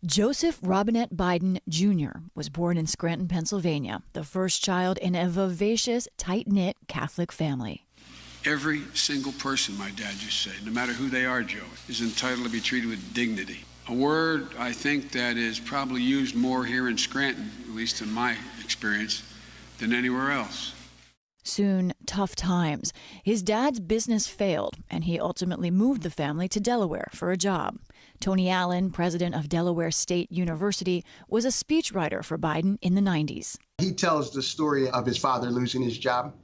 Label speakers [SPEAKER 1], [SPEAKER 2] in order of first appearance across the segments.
[SPEAKER 1] Joseph Robinette Biden Jr. was born in Scranton, Pennsylvania, the first child in a vivacious, tight-knit Catholic family.
[SPEAKER 2] Every single person, my dad used to say, no matter who they are, Joe, is entitled to be treated with dignity. A word, I think, that is probably used more here in Scranton, at least in my experience, than anywhere else.
[SPEAKER 1] Soon, tough times. His dad's business failed, and he ultimately moved the family to Delaware for a job. Tony Allen, president of Delaware State University, was a speechwriter for Biden in the 90s.
[SPEAKER 3] He tells the story of his father losing his job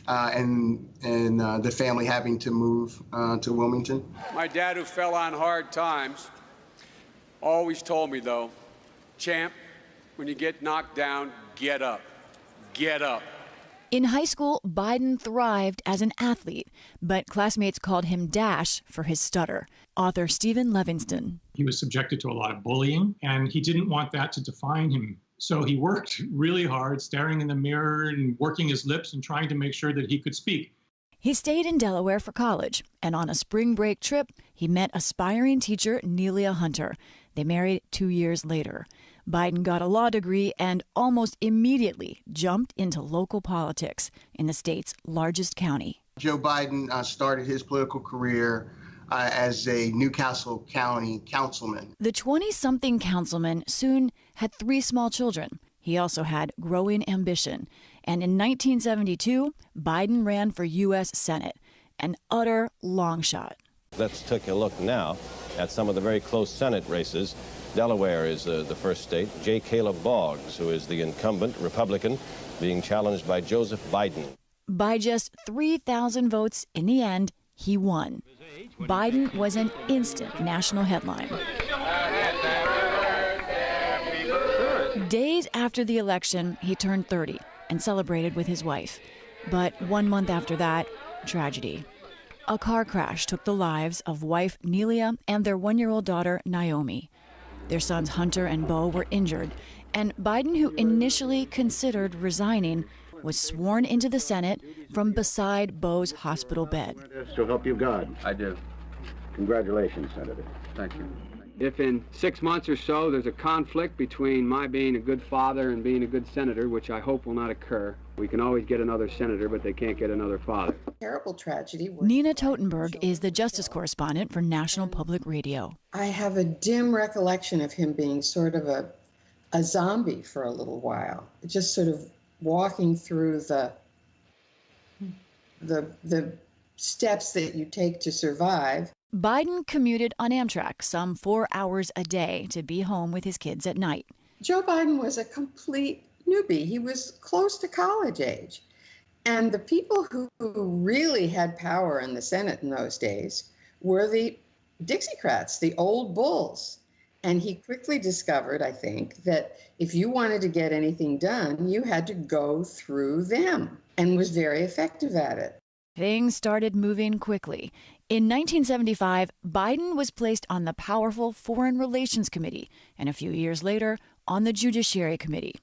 [SPEAKER 3] and the family having to move to Wilmington.
[SPEAKER 2] My dad, who fell on hard times, always told me, though, champ, when you get knocked down, get up. Get up.
[SPEAKER 1] In high school, Biden thrived as an athlete, but classmates called him Dash for his stutter. Author Stephen Levingston.
[SPEAKER 4] He was subjected to a lot of bullying, and he didn't want that to define him. So he worked really hard, staring in the mirror and working his lips and trying to make sure that he could speak.
[SPEAKER 1] He stayed in Delaware for college, and on a spring break trip, he met aspiring teacher Nelia Hunter. They married 2 years later. Biden got a law degree and almost immediately jumped into local politics in the state's largest county.
[SPEAKER 3] Joe Biden started his political career as a Newcastle County councilman.
[SPEAKER 1] The 20-something councilman soon had 3 small children. He also had growing ambition. And in 1972, Biden ran for U.S. Senate, an utter long shot.
[SPEAKER 5] Let's take a look now at some of the very close Senate races. Delaware is the first state. J. Caleb Boggs, who is the incumbent Republican, being challenged by Joseph Biden.
[SPEAKER 1] By just 3,000 votes in the end, he won. Biden was an instant national headline. Days after the election, he turned 30 and celebrated with his wife. But 1 month after that, tragedy. A car crash took the lives of wife Nelia and their 1-year-old daughter, Naomi. Their sons Hunter and Bo were injured, and Biden, who initially considered resigning, was sworn into the Senate from beside Bo's hospital bed.
[SPEAKER 6] So help you God.
[SPEAKER 7] I do.
[SPEAKER 6] Congratulations, Senator.
[SPEAKER 7] Thank you.
[SPEAKER 8] If in 6 months or so there's a conflict between my being a good father and being a good senator, which I hope will not occur, we can always get another senator, but they can't get another father.
[SPEAKER 9] Terrible tragedy.
[SPEAKER 1] Nina Totenberg is the justice correspondent for National Public Radio.
[SPEAKER 9] I have a dim recollection of him being sort of a zombie for a little while, just sort of walking through the steps that you take to survive.
[SPEAKER 1] Biden commuted on Amtrak some 4 hours a day to be home with his kids at night.
[SPEAKER 9] Joe Biden was a complete newbie. He was close to college age. And the people who really had power in the Senate in those days were the Dixiecrats, the old bulls. And he quickly discovered, I think, that if you wanted to get anything done, you had to go through them, and was very effective at it.
[SPEAKER 1] Things started moving quickly. In 1975, Biden was placed on the powerful Foreign Relations Committee, and a few years later, on the Judiciary Committee.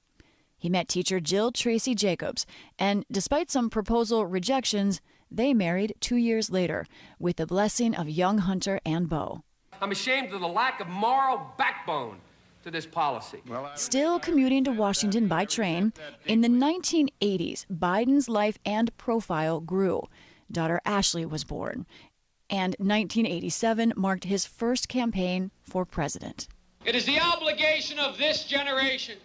[SPEAKER 1] He met teacher Jill Tracy Jacobs, and despite some proposal rejections, they married 2 years later, with the blessing of young Hunter and Bo.
[SPEAKER 10] I'm ashamed of the lack of moral backbone to this policy.
[SPEAKER 1] Still commuting to Washington by train, in the 1980s, Biden's life and profile grew. Daughter Ashley was born, and 1987 marked his first campaign for president.
[SPEAKER 10] It is the obligation of this generation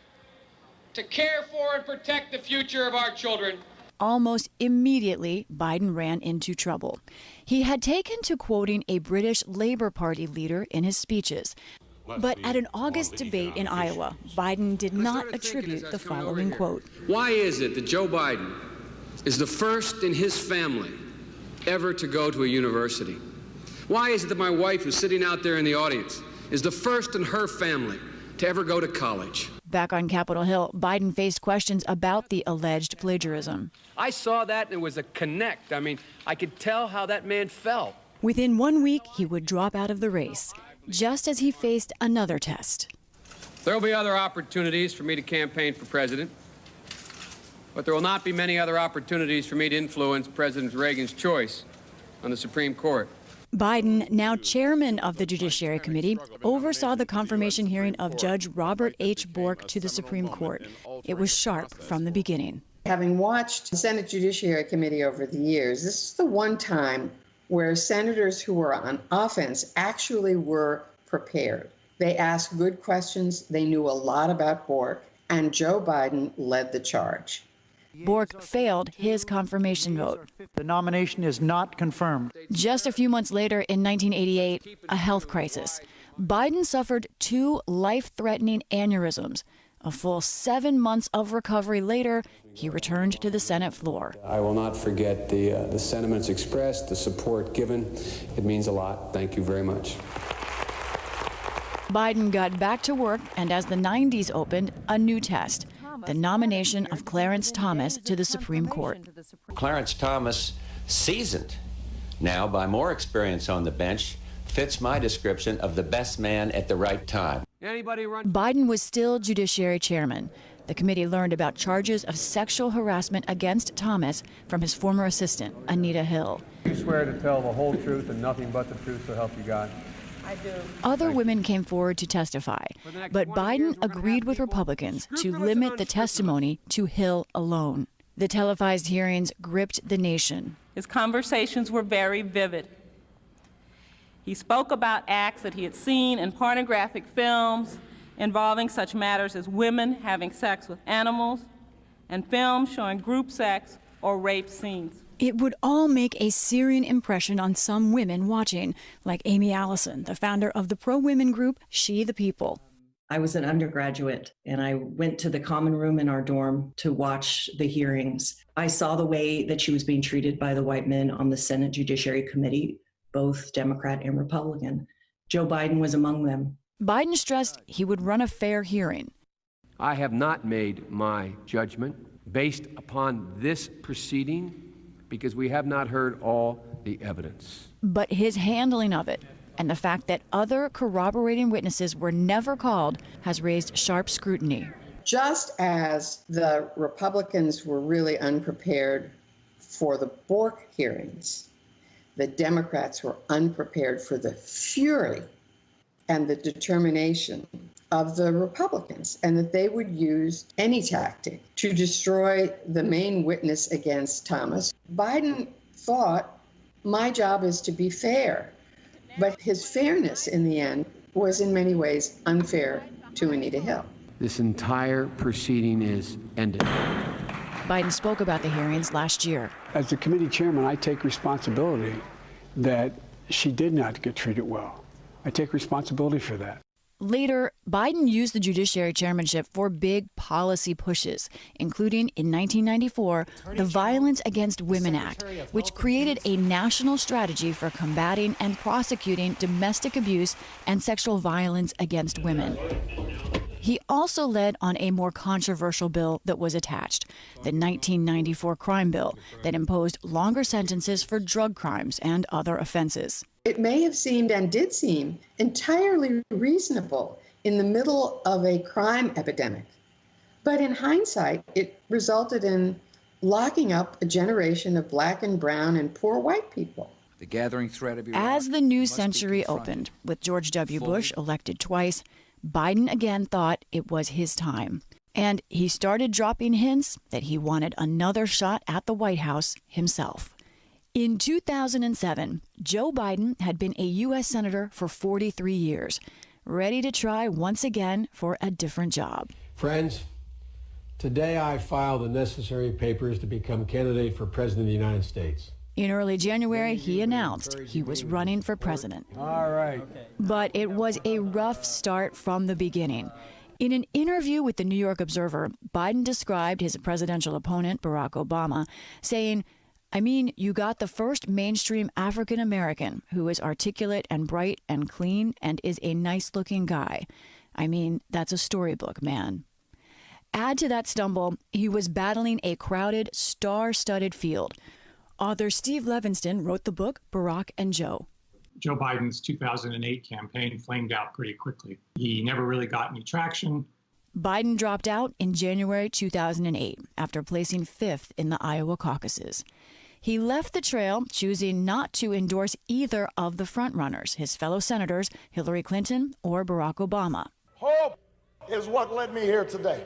[SPEAKER 10] to care for and protect the future of our children.
[SPEAKER 1] Almost immediately, Biden ran into trouble. He had taken to quoting a British Labour Party leader in his speeches. But at an August debate in Iowa, Biden did not attribute the following quote.
[SPEAKER 8] Why is it that Joe Biden is the first in his family ever to go to a university? Why is it that my wife, who's sitting out there in the audience, is the first in her family to ever go to college?
[SPEAKER 1] Back on Capitol Hill, Biden faced questions about the alleged plagiarism.
[SPEAKER 10] I saw that and it was a connect. I mean, I could tell how that man felt.
[SPEAKER 1] Within 1 week, he would drop out of the race, just as he faced another test.
[SPEAKER 8] There will be other opportunities for me to campaign for president, but there will not be many other opportunities for me to influence President Reagan's choice on the Supreme Court.
[SPEAKER 1] Biden, now chairman of the Judiciary Committee, oversaw the confirmation hearing of Judge Robert H. Bork to the Supreme Court. It was sharp from the beginning.
[SPEAKER 9] Having watched the Senate Judiciary Committee over the years, this is the one time where senators who were on offense actually were prepared. They asked good questions, they knew a lot about Bork, and Joe Biden led the charge.
[SPEAKER 1] Bork failed his confirmation vote.
[SPEAKER 7] The nomination is not confirmed.
[SPEAKER 1] Just a few months later, in 1988, a health crisis. Biden suffered 2 life-threatening aneurysms. A full 7 months of recovery later, he returned to the Senate floor.
[SPEAKER 11] I will not forget the sentiments expressed, the support given. It means a lot. Thank you very much.
[SPEAKER 1] Biden got back to work, and as the 90s opened, a new test. The nomination of Clarence Thomas to the Supreme Court.
[SPEAKER 12] Clarence Thomas, seasoned now by more experience on the bench, fits my description of the best man at the right time.
[SPEAKER 1] Biden was still Judiciary Chairman. The committee learned about charges of sexual harassment against Thomas from his former assistant, Anita Hill.
[SPEAKER 13] You swear to tell the whole truth and nothing but the truth, so help you God?
[SPEAKER 1] I do. Other women came forward to testify, but Biden agreed with Republicans to limit the testimony to Hill alone. The televised hearings gripped the nation.
[SPEAKER 14] His conversations were very vivid. He spoke about acts that he had seen in pornographic films involving such matters as women having sex with animals and films showing group sex or rape scenes.
[SPEAKER 1] It would all make a searing impression on some women watching, like Amy Allison, the founder of the pro-women group She the People.
[SPEAKER 15] I was an undergraduate, and I went to the common room in our dorm to watch the hearings. I saw the way that she was being treated by the white men on the Senate Judiciary Committee, both Democrat and Republican. Joe Biden was among them.
[SPEAKER 1] Biden stressed he would run a fair hearing.
[SPEAKER 16] I have not made my judgment based upon this proceeding because we have not heard all the evidence.
[SPEAKER 1] But his handling of it and the fact that other corroborating witnesses were never called has raised sharp scrutiny.
[SPEAKER 9] Just as the Republicans were really unprepared for the Bork hearings, the Democrats were unprepared for the fury and the determination of the Republicans, and that they would use any tactic to destroy the main witness against Thomas. Biden thought, my job is to be fair, but his fairness in the end was in many ways unfair to Anita Hill.
[SPEAKER 16] This entire proceeding is ended.
[SPEAKER 1] Biden spoke about the hearings last year.
[SPEAKER 17] As the committee chairman, I take responsibility that she did not get treated well. I take responsibility for that.
[SPEAKER 1] Later, Biden used the Judiciary Chairmanship for big policy pushes, including in 1994, the Violence Against Women Act, which created a national strategy for combating and prosecuting domestic abuse and sexual violence against women. He also led on a more controversial bill that was attached, the 1994 crime bill that imposed longer sentences for drug crimes and other offenses.
[SPEAKER 9] It may have seemed, and did seem, entirely reasonable in the middle of a crime epidemic. But in hindsight, it resulted in locking up a generation of black and brown and poor white people.
[SPEAKER 18] The gathering threat of Iran.
[SPEAKER 1] As the new century opened, with George W. Bush elected twice, Biden again thought it was his time. And he started dropping hints that he wanted another shot at the White House himself. In 2007, Joe Biden had been a U.S. Senator for 43 years, ready to try once again for a different job.
[SPEAKER 19] Friends, today I file the necessary papers to become candidate for President of the United States.
[SPEAKER 1] In early January, he announced he was running for president.
[SPEAKER 19] All right.
[SPEAKER 1] But it was a rough start from the beginning. In an interview with the New York Observer, Biden described his presidential opponent, Barack Obama, saying, I mean, you got the first mainstream African American who is articulate and bright and clean and is a nice-looking guy. I mean, that's a storybook, man. Add to that stumble, he was battling a crowded, star-studded field. Author Steve Levinston wrote the book Barack and Joe.
[SPEAKER 4] Joe Biden's 2008 campaign flamed out pretty quickly. He never really got any traction.
[SPEAKER 1] Biden dropped out in January 2008 after placing 5th in the Iowa caucuses. He left the trail, choosing not to endorse either of the frontrunners, his fellow senators, Hillary Clinton or Barack Obama.
[SPEAKER 18] Hope is what led me here today.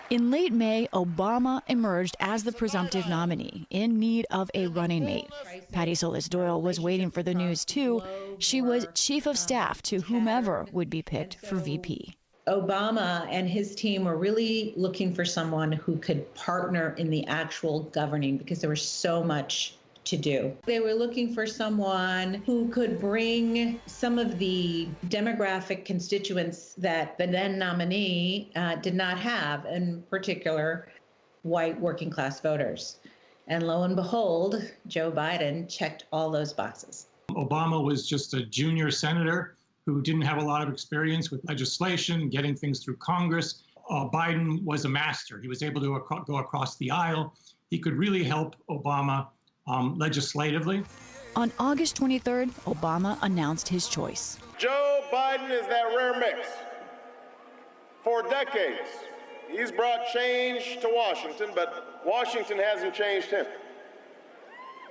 [SPEAKER 1] In late May, Obama emerged as the presumptive nominee, in need of a running mate. Patty Solis Doyle was waiting for the news, too. She was chief of staff to whomever would be picked for VP.
[SPEAKER 20] Obama and his team were really looking for someone who could partner in the actual governing because there was so much to do. They were looking for someone who could bring some of the demographic constituents that the then nominee did not have, in particular, white working class voters. And lo and behold, Joe Biden checked all those boxes.
[SPEAKER 4] Obama was just a junior senator who didn't have a lot of experience with legislation, getting things through Congress. Biden was a master. He was able to go across the aisle. He could really help Obama legislatively.
[SPEAKER 1] On August 23rd, Obama announced his choice.
[SPEAKER 18] Joe Biden is that rare mix. For decades, he's brought change to Washington, but Washington hasn't changed him.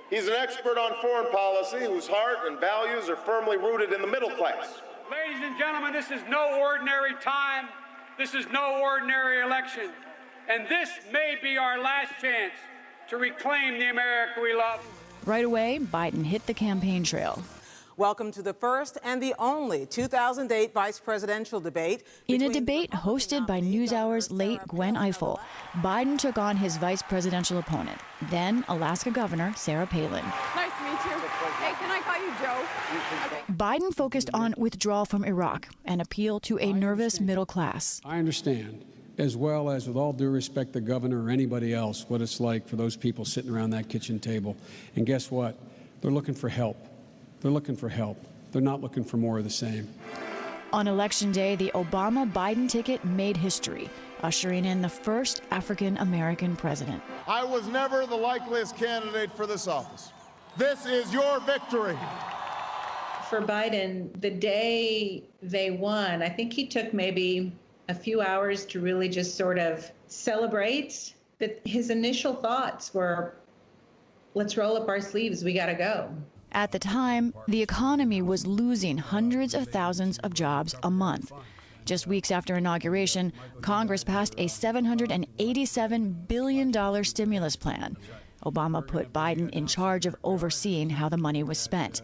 [SPEAKER 18] He's an expert on foreign policy whose heart and values are firmly rooted in the middle class.
[SPEAKER 10] Ladies and gentlemen, this is no ordinary time. This is no ordinary election. And this may be our last chance to reclaim the America we love.
[SPEAKER 1] Right away, Biden hit the campaign trail.
[SPEAKER 21] Welcome to the first and the only 2008 vice presidential debate.
[SPEAKER 1] In a debate hosted by NewsHour's late Gwen Ifill, Biden took on his vice presidential opponent, then Alaska Governor Sarah Palin.
[SPEAKER 22] Nice to meet you. Hey, can I call you Joe? Okay.
[SPEAKER 1] Biden focused on withdrawal from Iraq and appeal to a nervous middle class.
[SPEAKER 19] I understand, as well as, with all due respect, the governor or anybody else, what it's like for those people sitting around that kitchen table. And guess what? They're looking for help. They're looking for help. They're not looking for more of the same.
[SPEAKER 1] On Election Day, the Obama-Biden ticket made history, ushering in the first African-American president.
[SPEAKER 18] I was never the likeliest candidate for this office. This is your victory.
[SPEAKER 20] For Biden, the day they won, I think he took maybe a few hours to really just sort of celebrate. That his initial thoughts were, let's roll up our sleeves, we gotta go.
[SPEAKER 1] At the time, the economy was losing hundreds of thousands of jobs a month. Just weeks after inauguration, Congress passed a $787 billion stimulus plan. Obama put Biden in charge of overseeing how the money was spent.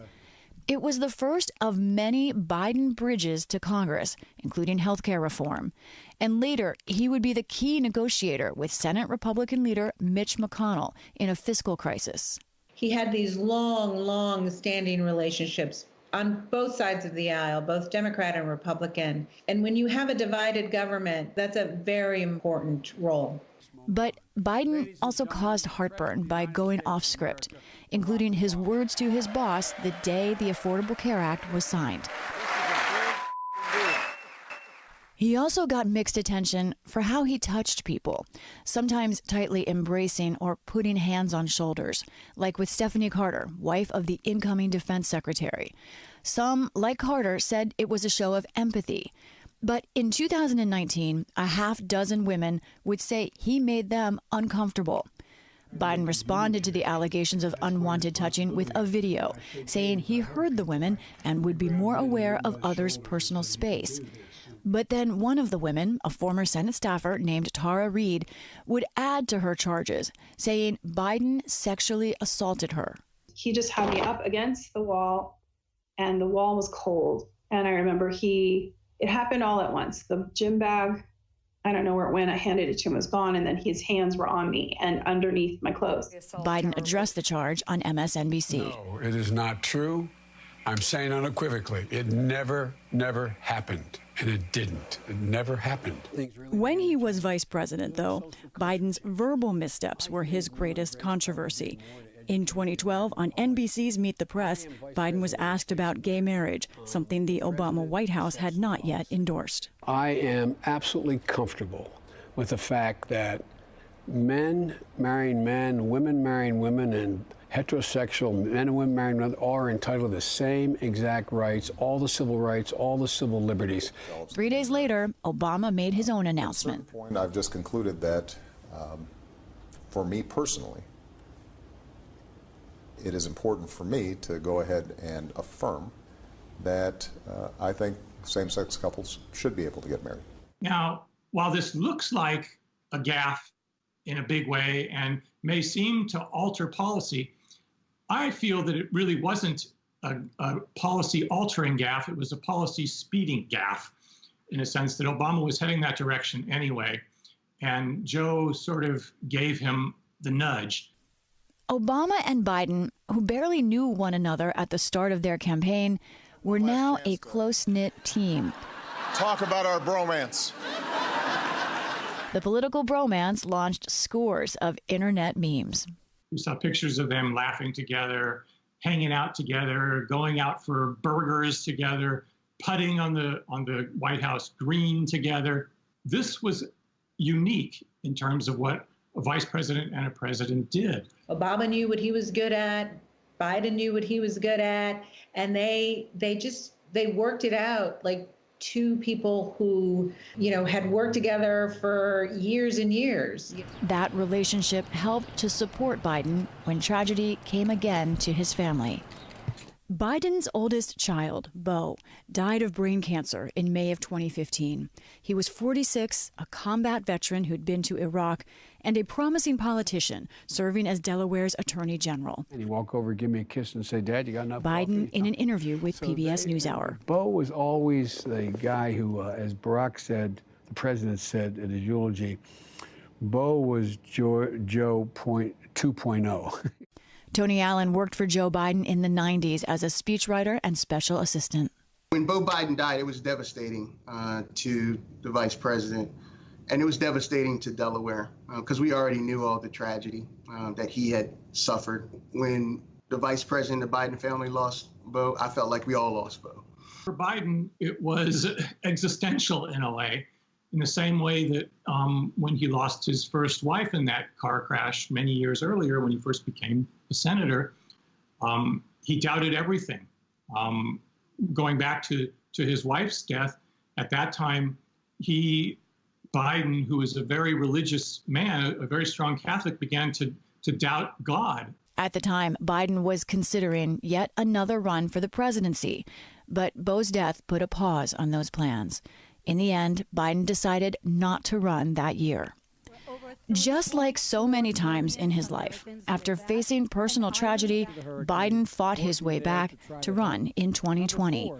[SPEAKER 1] It was the first of many Biden bridges to Congress, including health care reform. And later, he would be the key negotiator with Senate Republican leader Mitch McConnell in a fiscal crisis.
[SPEAKER 20] He had these long standing relationships on both sides of the aisle, both Democrat and Republican. And when you have a divided government, that's a very important role.
[SPEAKER 1] But Biden also caused heartburn by going off script, including his words to his boss the day the Affordable Care Act was signed. He also got mixed attention for how he touched people, sometimes tightly embracing or putting hands on shoulders, like with Stephanie Carter, wife of the incoming defense secretary. Some, like Carter, said it was a show of empathy. But in 2019, a half dozen women would say he made them uncomfortable. Biden responded to the allegations of unwanted touching with a video, saying he heard the women and would be more aware of others' personal space. But then one of the women, a former Senate staffer named Tara Reid, would add to her charges, saying Biden sexually assaulted her.
[SPEAKER 23] He just had me up against the wall, and the wall was cold. And I remember it happened all at once. The gym bag, I don't know where it went. I handed it to him, it was gone, and then his hands were on me and underneath my clothes.
[SPEAKER 1] Biden addressed the charge on MSNBC.
[SPEAKER 19] No, it is not true. I'm saying unequivocally, it never happened. And it didn't. It never happened.
[SPEAKER 1] When he was vice president, though, Biden's verbal missteps were his greatest controversy. In 2012, on NBC's Meet the Press, Biden was asked about gay marriage, something the Obama White House had not yet endorsed.
[SPEAKER 19] I am absolutely comfortable with the fact that men marrying men, women marrying women, and heterosexual men and women marrying men are entitled to the same exact rights, all the civil rights, all the civil liberties.
[SPEAKER 1] 3 days later, Obama made his own announcement.
[SPEAKER 24] At a certain point, I've just concluded that, for me personally,
[SPEAKER 2] it is important for me to go ahead and affirm that I think same-sex couples should be able to get married.
[SPEAKER 4] Now, while this looks like a gaffe in a big way and may seem to alter policy, I feel that it really wasn't a policy-altering gaffe. It was a policy-speeding gaffe, in a sense that Obama was heading that direction anyway, and Joe sort of gave him the nudge.
[SPEAKER 1] Obama and Biden, who barely knew one another at the start of their campaign, were now a close-knit team.
[SPEAKER 18] Talk about our bromance.
[SPEAKER 1] The political bromance launched scores of internet memes.
[SPEAKER 4] We saw pictures of them laughing together, hanging out together, going out for burgers together, putting on the White House green together. This was unique in terms of what a vice president and a president did.
[SPEAKER 20] Obama knew what he was good at. Biden knew what he was good at. And they worked it out like two people who, had worked together for years and years.
[SPEAKER 1] That relationship helped to support Biden when tragedy came again to his family. Biden's oldest child, Beau, died of brain cancer in May of 2015. He was 46, a combat veteran who'd been to Iraq, and a promising politician serving as Delaware's attorney general.
[SPEAKER 19] And he'd walk over, give me a kiss, and say, "Dad, you got enough
[SPEAKER 1] Biden,
[SPEAKER 19] coffee?"
[SPEAKER 1] in an interview with PBS NewsHour.
[SPEAKER 19] Beau was always the guy who, as Barack said, the president said in his eulogy, Beau was Joe 2.0.
[SPEAKER 1] Tony Allen worked for Joe Biden in the 90s as a speechwriter and special assistant.
[SPEAKER 3] When Beau Biden died, it was devastating to the vice president, and it was devastating to Delaware because we already knew all the tragedy that he had suffered. When the vice president of the Biden family lost Beau, I felt like we all lost Beau.
[SPEAKER 4] For Biden, it was existential in a way, in the same way that when he lost his first wife in that car crash many years earlier, when he first became a senator, he doubted everything. Going back to his wife's death, at that time, Biden, who was a very religious man, a very strong Catholic, began to doubt God.
[SPEAKER 1] At the time, Biden was considering yet another run for the presidency, but Beau's death put a pause on those plans. In the end, Biden decided not to run that year. Just like so many times in his life, after facing personal tragedy, Biden fought his way back to run in 2020.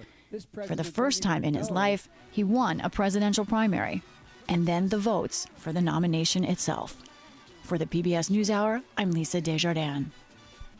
[SPEAKER 1] For the first time in his life, he won a presidential primary, and then the votes for the nomination itself. For the PBS NewsHour, I'm Lisa Desjardins.